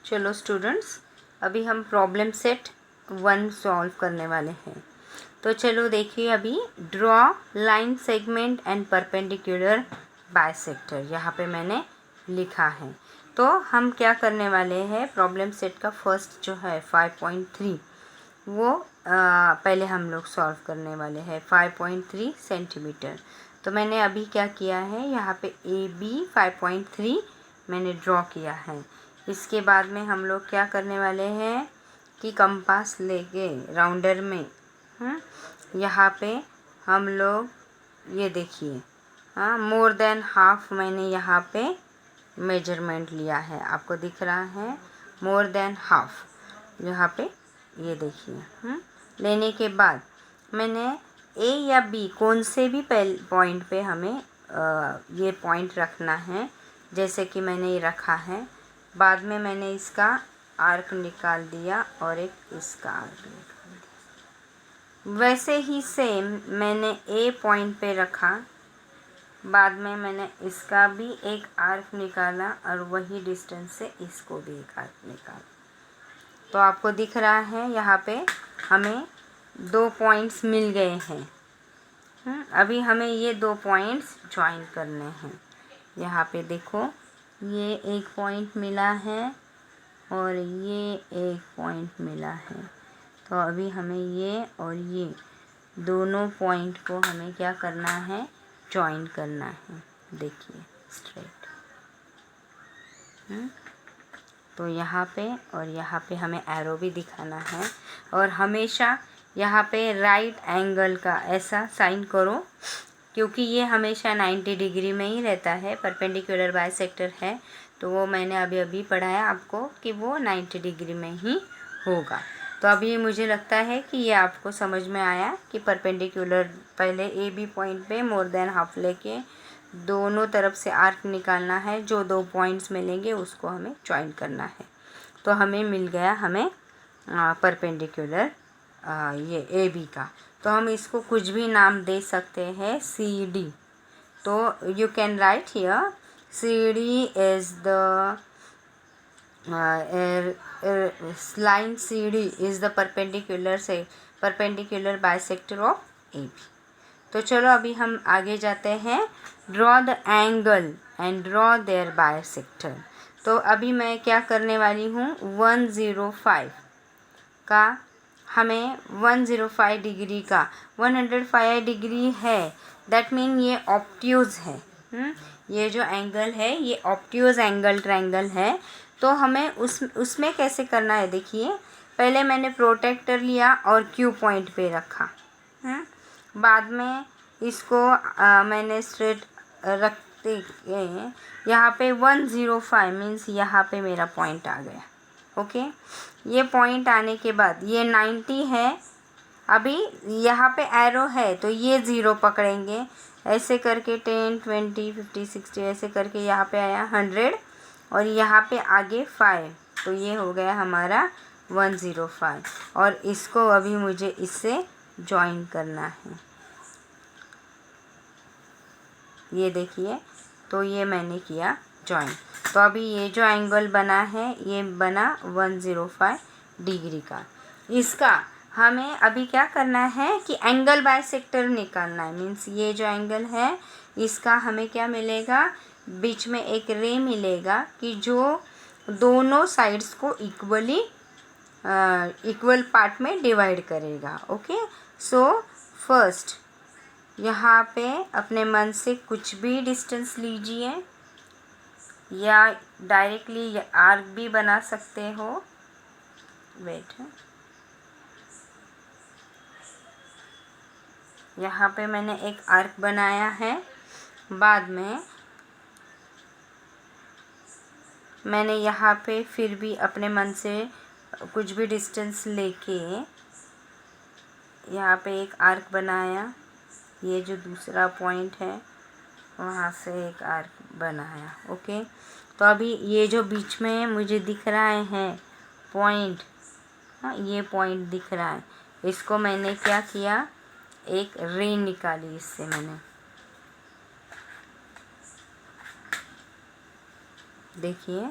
चलो स्टूडेंट्स, अभी हम प्रॉब्लम सेट 1 सॉल्व करने वाले हैं। तो चलो देखिए, अभी draw line segment and perpendicular bisector यहाँ पे मैंने लिखा है। तो हम क्या करने वाले हैं, प्रॉब्लम सेट का फर्स्ट जो है 5.3 वो पहले हम लोग सॉल्व करने वाले हैं। 5.3 सेंटीमीटर। तो मैंने अभी क्या किया है, यहाँ पे ए बी 5.3 मैंने ड्रॉ किया है। इसके बाद में हम लोग क्या करने वाले हैं कि कंपास लेके राउंडर में यहाँ पे हम लोग ये देखिए, मोर देन हाफ मैंने यहाँ पे मेजरमेंट लिया है। आपको दिख रहा है मोर देन हाफ, यहाँ पे ये देखिए। लेने के बाद मैंने ए या बी कौन से भी पॉइंट पे हमें ये पॉइंट रखना है, जैसे कि मैंने ये रखा है। बाद में मैंने इसका आर्क निकाल दिया और एक इसका आर्क निकाल दिया। वैसे ही सेम मैंने ए पॉइंट पे रखा, बाद में मैंने इसका भी एक आर्क निकाला और वही डिस्टेंस से इसको भी एक आर्क निकाला। तो आपको दिख रहा है यहाँ पे हमें 2 पॉइंट्स मिल गए हैं। अभी हमें ये 2 पॉइंट्स ज्वाइन करने हैं। यहाँ पे देखो, ये एक पॉइंट मिला है और ये एक पॉइंट मिला है। तो अभी हमें ये और ये दोनों पॉइंट को हमें क्या करना है, ज्वाइन करना है। देखिए स्ट्रेट। तो यहाँ पे और यहाँ पे हमें एरो भी दिखाना है, और हमेशा यहाँ पे राइट एंगल का ऐसा साइन करो, क्योंकि ये हमेशा 90 डिग्री में ही रहता है। परपेंडिकुलर बाइसेक्टर है तो वो मैंने अभी अभी पढ़ाया आपको कि वो 90 डिग्री में ही होगा। तो अभी मुझे लगता है कि ये आपको समझ में आया कि परपेंडिकुलर पहले ए बी पॉइंट पे मोर देन हाफ लेके दोनों तरफ से आर्क निकालना है। जो 2 पॉइंट्स मिलेंगे उसको हमें ज्वाइन करना है। तो हमें मिल गया हमें परपेंडिकुलर ये ए बी का। तो हम इसको कुछ भी नाम दे सकते हैं, सी डी। तो you can write here C D is the line CD is the perpendicular bisector of AB। तो चलो अभी हम आगे जाते हैं। Draw the angle and draw their bisector. तो अभी मैं क्या करने वाली हूँ, 105 का हमें 105 डिग्री का 105 डिग्री है। दैट मीन ये ऑब्ट्यूज़ है। ये जो एंगल है ये ऑब्ट्यूज़ एंगल ट्रायंगल है। तो हमें उसमें कैसे करना है, देखिए पहले मैंने प्रोटेक्टर लिया और क्यू पॉइंट पे रखा। बाद में इसको मैंने स्ट्रेट रखते यहाँ पे 105 मीन्स यहाँ पे मेरा पॉइंट आ गया। ओके, ये पॉइंट आने के बाद ये 90 है। अभी यहाँ पे एरो है तो ये 0 पकड़ेंगे, ऐसे करके 10 20 50 60 ऐसे करके यहाँ पे आया 100 और यहाँ पे आगे 5। तो ये हो गया हमारा 105 और इसको अभी मुझे इससे ज्वाइन करना है। ये देखिए, तो ये मैंने किया ज्वाइन। तो अभी ये जो एंगल बना है ये बना 105 डिग्री का। इसका हमें अभी क्या करना है कि एंगल बाइसेक्टर निकालना है। मीन्स ये जो एंगल है इसका हमें क्या मिलेगा, बीच में एक रे मिलेगा कि जो दोनों साइड्स को इक्वल पार्ट में डिवाइड करेगा। ओके, सो फर्स्ट यहाँ पे अपने मन से कुछ भी डिस्टेंस लीजिए या डायरेक्टली आर्क भी बना सकते हो। वेट, यहाँ पे मैंने एक आर्क बनाया है। बाद में मैंने यहाँ पे फिर भी अपने मन से कुछ भी डिस्टेंस लेके यहाँ पे एक आर्क बनाया। ये जो दूसरा पॉइंट है वहाँ से एक आर्क बनाया। ओके, तो अभी ये जो बीच में मुझे दिख रहा है पॉइंट, ये पॉइंट दिख रहा है, इसको मैंने क्या किया, एक रे निकाली इससे मैंने। देखिए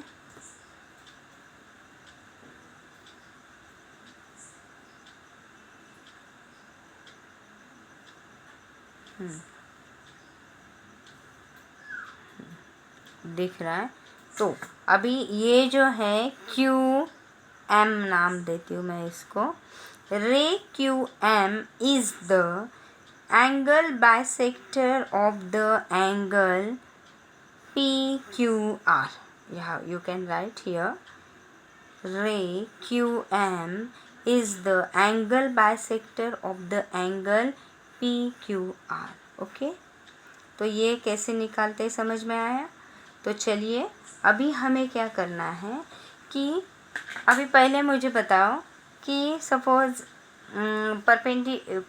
दिख रहा है। तो अभी ये जो है क्यू एम नाम देती हूँ मैं इसको। Ray Q M is the angle bisector of the angle P Q R. You can write here ray QM is the angle bisector of the angle PQR। Okay, तो ये कैसे निकालते हैं समझ में आया। तो चलिए अभी हमें क्या करना है कि अभी पहले मुझे बताओ कि सपोज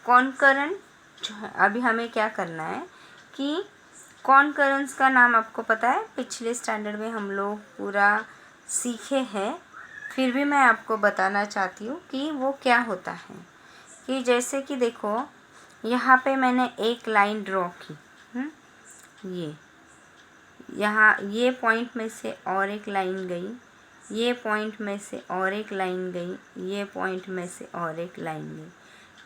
कॉनकरेंट जो है, अभी हमें क्या करना है कि कॉनकरेंस का नाम आपको पता है, पिछले स्टैंडर्ड में हम लोग पूरा सीखे हैं, फिर भी मैं आपको बताना चाहती हूँ कि वो क्या होता है। कि जैसे कि देखो यहाँ पे मैंने एक लाइन ड्रॉ की, ये यहाँ ये पॉइंट में से और एक लाइन गई, ये पॉइंट में से और एक लाइन गई, ये पॉइंट में से और एक लाइन गई।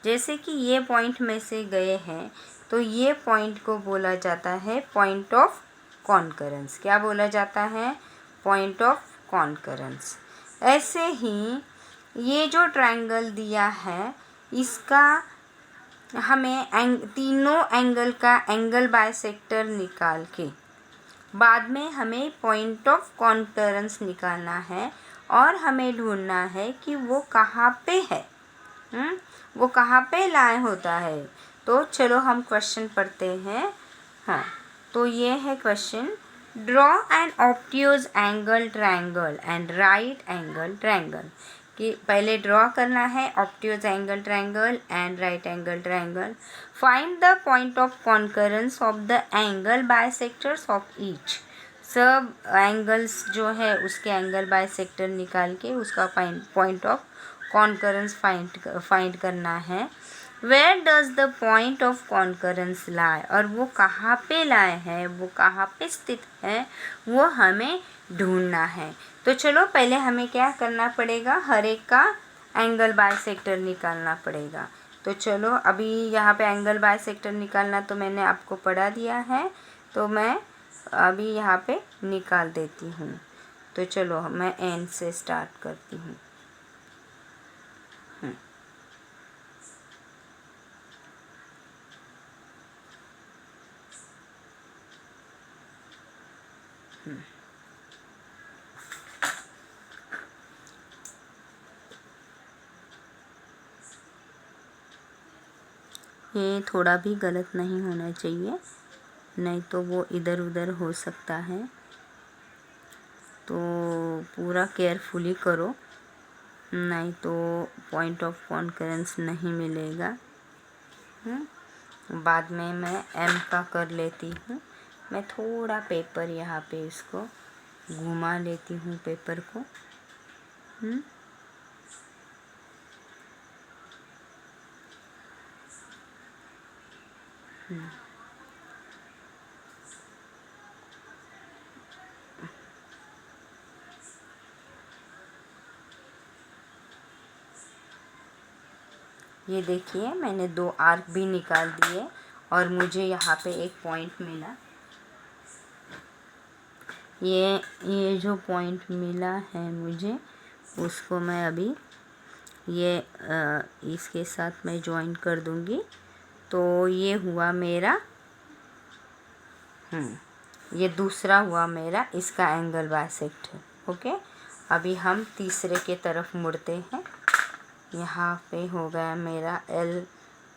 जैसे कि ये पॉइंट में से गए हैं तो ये पॉइंट को बोला जाता है पॉइंट ऑफ कॉनकरेंस। क्या बोला जाता है? Point of concurrence. ऐसे ही ये जो ट्रायंगल दिया है इसका हमें तीनों एंगल का एंगल बाइसेक्टर निकाल के बाद में हमें पॉइंट ऑफ कॉनकरेंस निकालना है और हमें ढूंढना है कि वो कहाँ पे है, वो कहाँ पे लाए होता है। तो चलो हम क्वेश्चन पढ़ते हैं। हाँ, तो ये है question. Draw an obtuse angle triangle and right angle triangle. कि पहले ड्रॉ करना है obtuse angle triangle and right angle triangle. Find the point of concurrence of the angle bisectors of each. सब एंगल्स जो है उसके एंगल बाइसेक्टर निकाल के उसका पॉइंट ऑफ कॉनकरेंस फाइंड करना है। Where does the point of concurrence lie, और वो कहाँ पे लाए है, वो कहाँ पे स्थित है, वो हमें ढूंढना है। तो चलो पहले हमें क्या करना पड़ेगा, हर एक का एंगल बाइसेक्टर निकालना पड़ेगा। तो चलो अभी यहाँ पे एंगल बाइसेक्टर निकालना तो मैंने आपको पढ़ा दिया है, तो मैं अभी यहाँ पे निकाल देती हूँ। तो चलो मैं एन से स्टार्ट करती हूँ। ये थोड़ा भी गलत नहीं होना चाहिए, नहीं तो वो इधर उधर हो सकता है। तो पूरा केयरफुली करो, नहीं तो पॉइंट ऑफ कॉनकरेंस नहीं मिलेगा। बाद में मैं एम का कर लेती हूँ। मैं थोड़ा पेपर यहाँ पे इसको घुमा लेती हूँ पेपर को। ये देखिए मैंने 2 आर्क भी निकाल दिए और मुझे यहाँ पे एक पॉइंट मिला। ये जो पॉइंट मिला है मुझे, उसको मैं अभी ये इसके साथ मैं जॉइन कर दूँगी। तो ये हुआ मेरा ये दूसरा हुआ मेरा इसका एंगल बाइसेक्टर। ओके, अभी हम तीसरे के तरफ मुड़ते हैं। यहाँ पे हो गया मेरा एल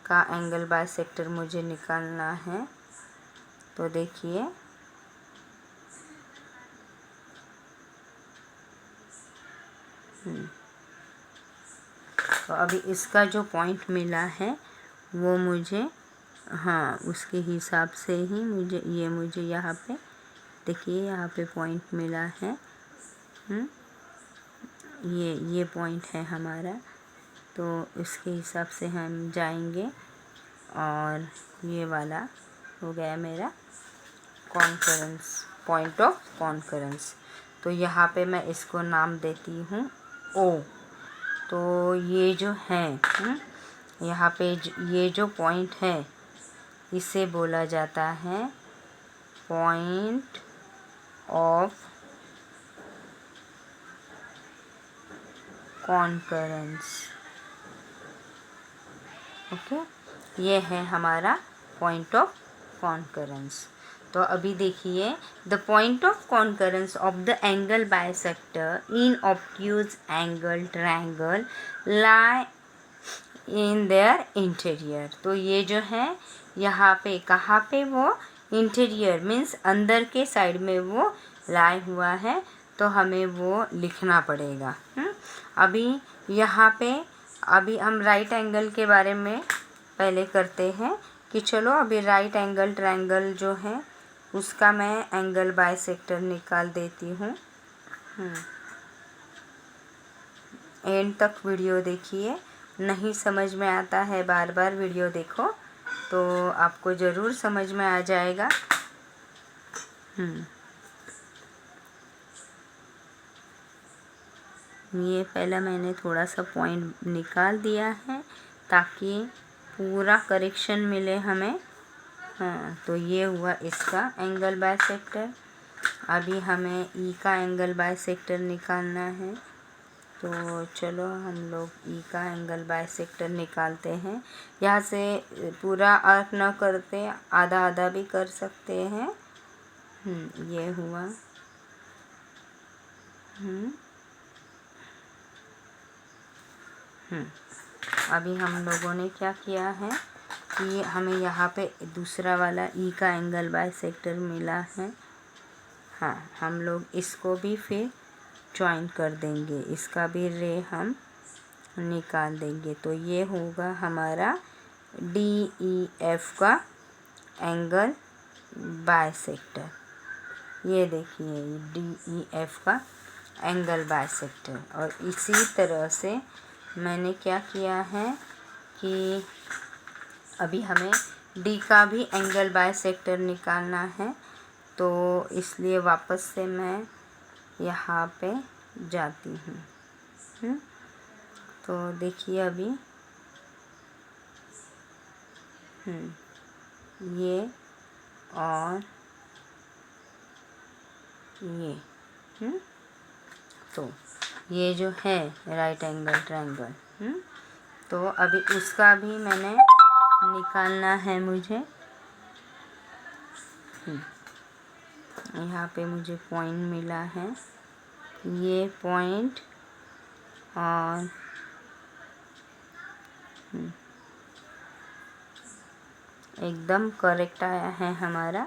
का एंगल बाइसेक्टर मुझे निकालना है। तो देखिए तो अभी इसका जो पॉइंट मिला है वो मुझे, हाँ, उसके हिसाब से ही मुझे यहाँ पे देखिए यहाँ पे पॉइंट मिला है। ये पॉइंट है हमारा, तो इसके हिसाब से हम जाएंगे। और ये वाला हो गया मेरा कॉनकरेंस, पॉइंट ऑफ कॉनकरेंस। तो यहाँ पे मैं इसको नाम देती हूँ ओ। तो ये जो है यहाँ पे ये जो पॉइंट है इसे बोला जाता है पॉइंट ऑफ कॉन्करेंस। ओके, ये है हमारा पॉइंट ऑफ कॉन्करेंस। तो अभी देखिए, the point of concurrence of the angle bisector in obtuse angle triangle lie in their interior. तो ये जो है यहाँ पे कहाँ पे, वो इंटीरियर मीन्स अंदर के साइड में वो लाई हुआ है, तो हमें वो लिखना पड़ेगा। अभी यहाँ पे अभी हम राइट एंगल के बारे में पहले करते हैं कि चलो अभी राइट एंगल ट्रायंगल जो है उसका मैं एंगल बाइसेक्टर निकाल देती हूँ। एंड तक वीडियो देखिए, नहीं समझ में आता है बार बार वीडियो देखो तो आपको ज़रूर समझ में आ जाएगा। ये पहला मैंने थोड़ा सा पॉइंट निकाल दिया है ताकि पूरा करेक्शन मिले हमें। तो ये हुआ इसका एंगल बाइसेक्टर। अभी हमें ई का एंगल बाइसेक्टर निकालना है, तो चलो हम लोग ई का एंगल बाइसेक्टर निकालते हैं। यहाँ से पूरा आर्क न करते, आधा आधा भी कर सकते हैं। ये हुआ। अभी हम लोगों ने क्या किया है कि हमें यहाँ पे दूसरा वाला ई का एंगल बाइसेक्टर मिला है। हम लोग इसको भी फिर जॉइन कर देंगे, इसका भी रे हम निकाल देंगे। तो ये होगा हमारा DEF का एंगल बाइसेक्टर। ये देखिए DEF का एंगल बाइसेक्टर। और इसी तरह से मैंने क्या किया है कि अभी हमें डी का भी एंगल बाइसेक्टर निकालना है, तो इसलिए वापस से मैं यहाँ पे जाती हूँ। तो देखिए अभी ये और ये तो ये जो है राइट एंगल ट्रायंगल, तो अभी उसका भी मैंने निकालना है मुझे। यहाँ पे मुझे पॉइंट मिला है, ये पॉइंट और एकदम करेक्ट आया है हमारा।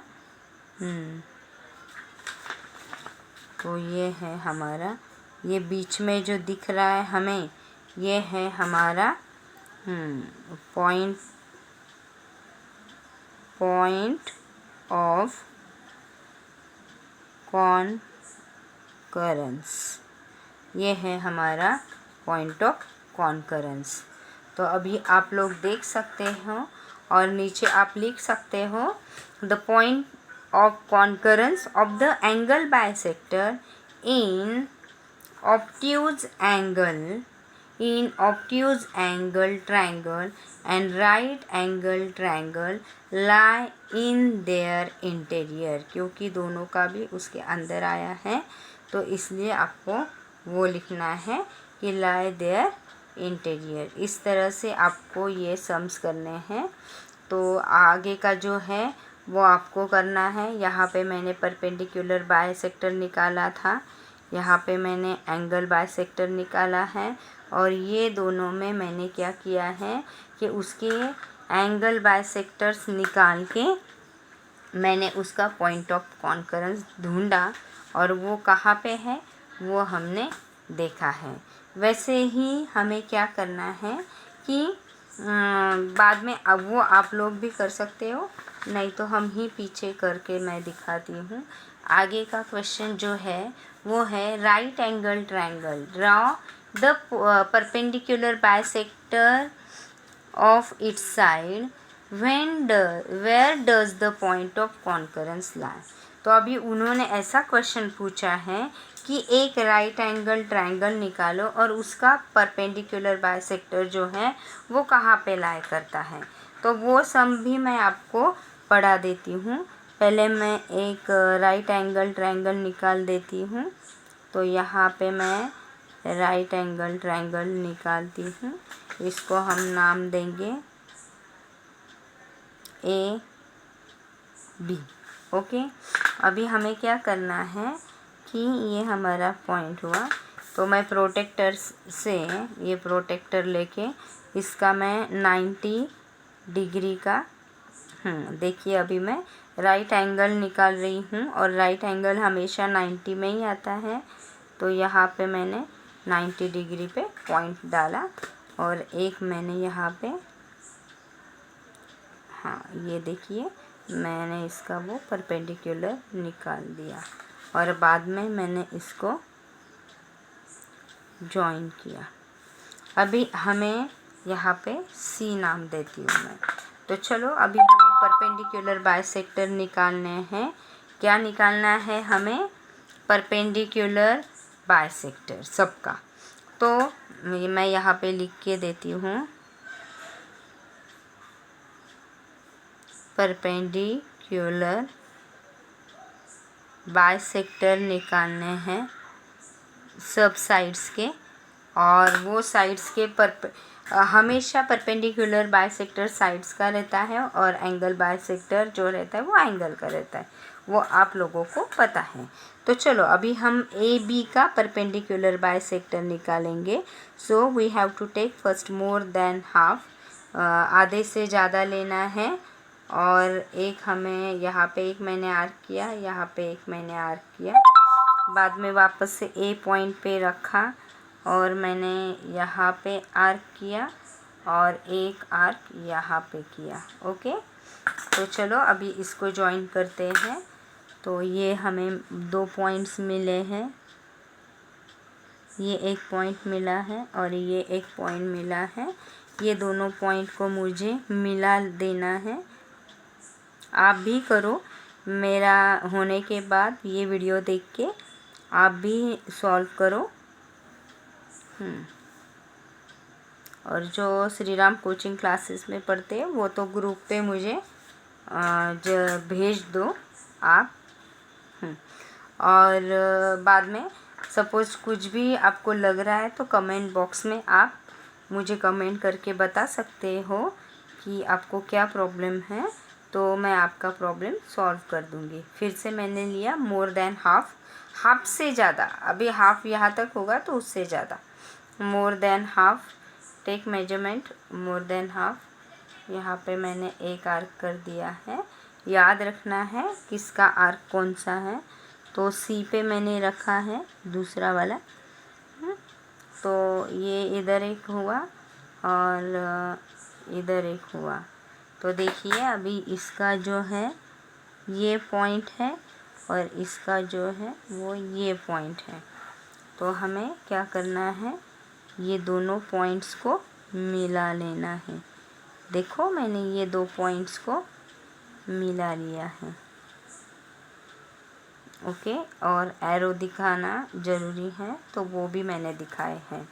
तो ये है हमारा, ये बीच में जो दिख रहा है हमें, ये है हमारा पॉइंट ऑफ कॉन्करेंस। ये है हमारा पॉइंट ऑफ कॉन्करेंस। तो अभी आप लोग देख सकते हो और नीचे आप लिख सकते हो, the point of concurrence of the angle bisector in obtuse angle triangle and right angle triangle lie in their interior। क्योंकि दोनों का भी उसके अंदर आया है, तो इसलिए आपको वो लिखना है कि lie their interior। इस तरह से आपको ये सम्स करने हैं। तो आगे का जो है वो आपको करना है। यहाँ पे मैंने परपेंडिकुलर बाइसेक्टर निकाला था, यहाँ पे मैंने एंगल बाइसेक्टर निकाला है, और ये दोनों में मैंने क्या किया है कि उसके एंगल बाइसेक्टर्स निकाल के मैंने उसका पॉइंट ऑफ कॉन्करेंस ढूंढा, और वो कहाँ पे है वो हमने देखा है। वैसे ही हमें क्या करना है कि बाद में अब वो आप लोग भी कर सकते हो, नहीं तो हम ही पीछे करके मैं दिखाती हूँ। आगे का क्वेश्चन जो है वो है right angle triangle, draw the perpendicular bisector of its side where does the point of concurrence lie. तो अभी उन्होंने ऐसा क्वेश्चन पूछा है कि एक राइट एंगल ट्रायंगल निकालो और उसका परपेंडिकुलर बाइसेक्टर जो है वो कहाँ पे लाई करता है। तो वो सम भी मैं आपको पढ़ा देती हूँ। पहले मैं एक राइट एंगल ट्रायंगल निकाल देती हूँ। तो यहाँ पे मैं राइट एंगल ट्रायंगल निकालती हूँ। इसको हम नाम देंगे ए बी। ओके, अभी हमें क्या करना है कि ये हमारा पॉइंट हुआ, तो मैं प्रोटेक्टर से ये प्रोटेक्टर लेके इसका मैं 90 डिग्री का देखिए अभी मैं राइट एंगल निकाल रही हूँ और राइट एंगल हमेशा 90 में ही आता है। तो यहाँ पे मैंने 90 डिग्री पे पॉइंट डाला और एक मैंने यहाँ पे ये देखिए मैंने इसका वो परपेंडिकुलर निकाल दिया और बाद में मैंने इसको जॉइन किया। अभी हमें यहाँ पे सी नाम देती हूँ मैं। तो चलो अभी हमें परपेंडिकुलर बाइसेक्टर निकालने हैं। क्या निकालना है हमें? परपेंडिकुलर बाइसेक्टर सबका। तो मैं यहाँ पे लिख के देती हूँ, परपेंडिकुलर बाइसेक्टर निकालने हैं सब साइड्स के, और वो साइड्स के हमेशा परपेंडिकुलर बाइसेक्टर साइड्स का रहता है और एंगल बाइसेक्टर जो रहता है वो एंगल का रहता है, वो आप लोगों को पता है। तो चलो अभी हम ए बी का परपेंडिकुलर बाइसेक्टर निकालेंगे। So we have to take first more than half, आधे से ज़्यादा लेना है। और एक हमें यहाँ पे एक मैंने आर्क किया, यहाँ पे एक मैंने आर्क किया, बाद में वापस से ए पॉइंट पे रखा और मैंने यहाँ पे आर्क किया और एक आर्क यहाँ पे किया। ओके, तो चलो अभी इसको जॉइन करते हैं। तो ये हमें 2 पॉइंट्स मिले हैं, ये एक पॉइंट मिला है और ये एक पॉइंट मिला है। ये दोनों पॉइंट को मुझे मिला देना है। आप भी करो, मेरा होने के बाद ये वीडियो देख के आप भी सॉल्व करो। और जो श्री राम कोचिंग क्लासेस में पढ़ते हैं वो तो ग्रुप पे मुझे भेज दो आप। और बाद में सपोज़ कुछ भी आपको लग रहा है तो कमेंट बॉक्स में आप मुझे कमेंट करके बता सकते हो कि आपको क्या प्रॉब्लम है, तो मैं आपका प्रॉब्लम सॉल्व कर दूँगी। फिर से मैंने लिया मोर देन हाफ, हाफ से ज़्यादा, अभी हाफ यहाँ तक होगा तो उससे ज़्यादा, more than half, take measurement more than half. यहाँ पे मैंने एक आर्क कर दिया है। याद रखना है किसका आर्क कौन सा है। तो सी पे मैंने रखा है दूसरा वाला। तो ये इधर एक हुआ और इधर एक हुआ। तो देखिए अभी इसका जो है ये पॉइंट है और इसका जो है वो ये पॉइंट है। तो हमें क्या करना है, ये दोनों पॉइंट्स को मिला लेना है। देखो मैंने ये 2 पॉइंट्स को मिला लिया है। ओके, और एरो दिखाना ज़रूरी है तो वो भी मैंने दिखाए हैं।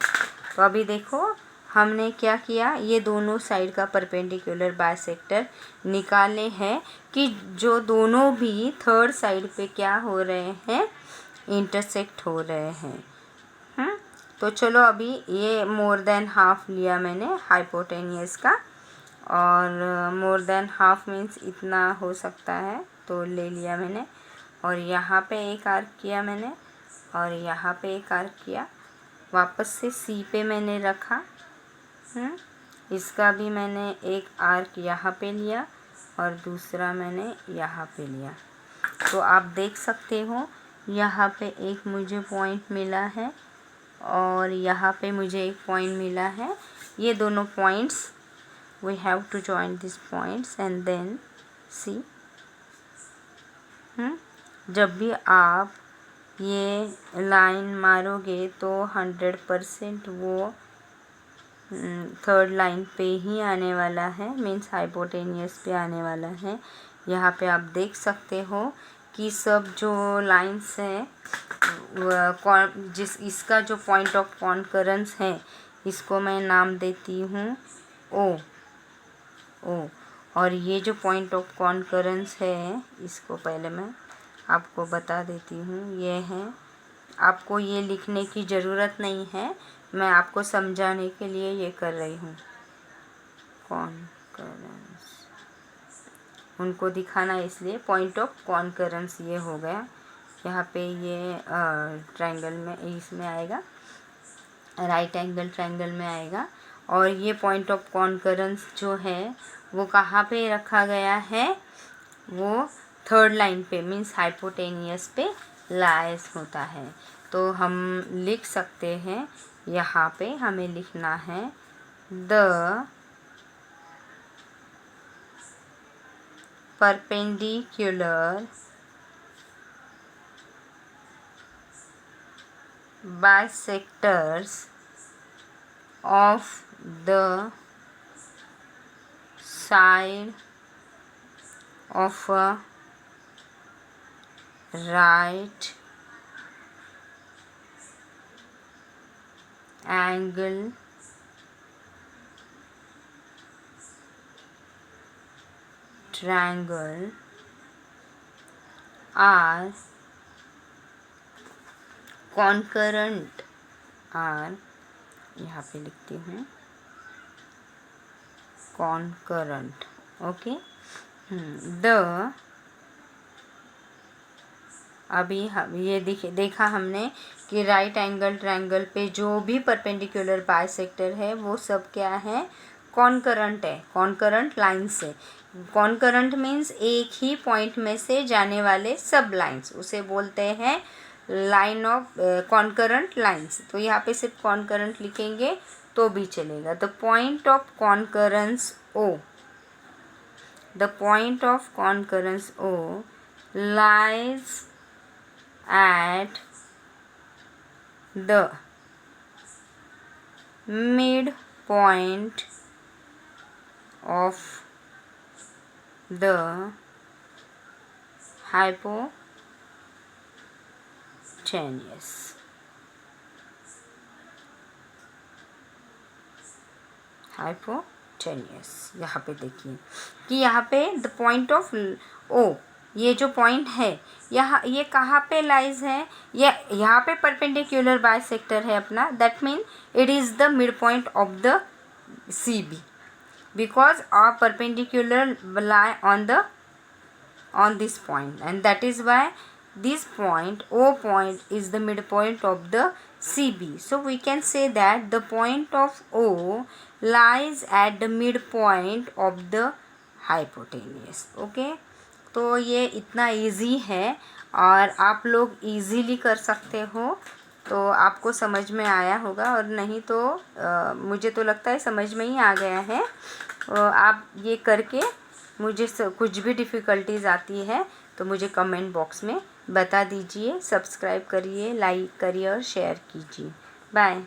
तो अभी देखो हमने क्या किया, ये दोनों साइड का परपेंडिकुलर बाइसेक्टर निकाले हैं कि जो दोनों भी थर्ड साइड पे क्या हो रहे हैं, इंटरसेक्ट हो रहे हैं। तो चलो अभी ये मोर देन हाफ लिया मैंने हाइपोटेनियस का, और मोर देन हाफ मीन्स इतना हो सकता है तो ले लिया मैंने। और यहाँ पे एक आर्क किया मैंने और यहाँ पे एक आर्क किया, वापस से सी पे मैंने रखा। इसका भी मैंने एक आर्क यहाँ पे लिया और दूसरा मैंने यहाँ पे लिया। तो आप देख सकते हो यहाँ पे एक मुझे पॉइंट मिला है और यहाँ पे मुझे एक पॉइंट मिला है। ये दोनों points we have to join this points and then see. जब भी आप ये लाइन मारोगे तो 100% वो थर्ड लाइन पे ही आने वाला है, मीन्स हाइपोटेनियस पे आने वाला है। यहाँ पे आप देख सकते हो कि सब जो लाइंस हैं इसका जो पॉइंट ऑफ कॉन्करेंस है इसको मैं नाम देती हूँ ओ। ओ। और ये जो पॉइंट ऑफ कॉन्करेंस है, इसको पहले मैं आपको बता देती हूँ। ये है, आपको ये लिखने की ज़रूरत नहीं है, मैं आपको समझाने के लिए ये कर रही हूँ। कॉन्करेंस उनको दिखाना, इसलिए पॉइंट ऑफ कॉन्करेंस ये हो गया। यहाँ पे ये ट्रायंगल में, इसमें आएगा, राइट एंगल ट्रायंगल में आएगा। और ये पॉइंट ऑफ कॉन्करेंस जो है वो कहाँ पे रखा गया है, वो थर्ड लाइन पे, मीन्स हाइपोटेनियस पे लाइज होता है। तो हम लिख सकते हैं, यहाँ पे हमें लिखना है the perpendicular bisectors of the side of a right angle triangle are concurrent, are, यहाँ पे लिखती हूँ concurrent, ओके। द, अभी हम ये देखा हमने कि राइट एंगल ट्रायंगल पे जो भी परपेंडिकुलर बाइसेक्टर है वो सब क्या है, कॉन्करेंट है, कॉन्करेंट लाइन से। कॉन्करेंट मीन्स एक ही पॉइंट में से जाने वाले सब लाइंस, उसे बोलते हैं लाइन ऑफ कॉन्करेंट लाइंस। तो यहाँ पे सिर्फ कॉन्करेंट लिखेंगे तो भी चलेगा। The point of concurrence O, the point of concurrence O lies at the midpoint of the hypotenuse. यहाँ पे देखिए कि यहाँ पे द पॉइंट ऑफ ओ, ये जो पॉइंट है यहाँ, ये कहाँ पे लाइज है, यहाँ पे परपेंडिकुलर बाइसेक्टर है अपना, that mean it is the mid point of the C B, because our perpendicular lie on this point, and that is why this point O point is the midpoint of the CB. So we can say that the point of O lies at the midpoint of the hypotenuse. Okay, तो ये इतना easy है और आप लोग easily कर सकते हो। तो आपको समझ में आया होगा, और नहीं तो मुझे तो लगता है समझ में ही आ गया है। आप ये करके मुझे कुछ भी डिफ़िकल्टीज़ आती है तो मुझे कमेंट बॉक्स में बता दीजिए। सब्सक्राइब करिए, लाइक करिए और शेयर कीजिए। बाय।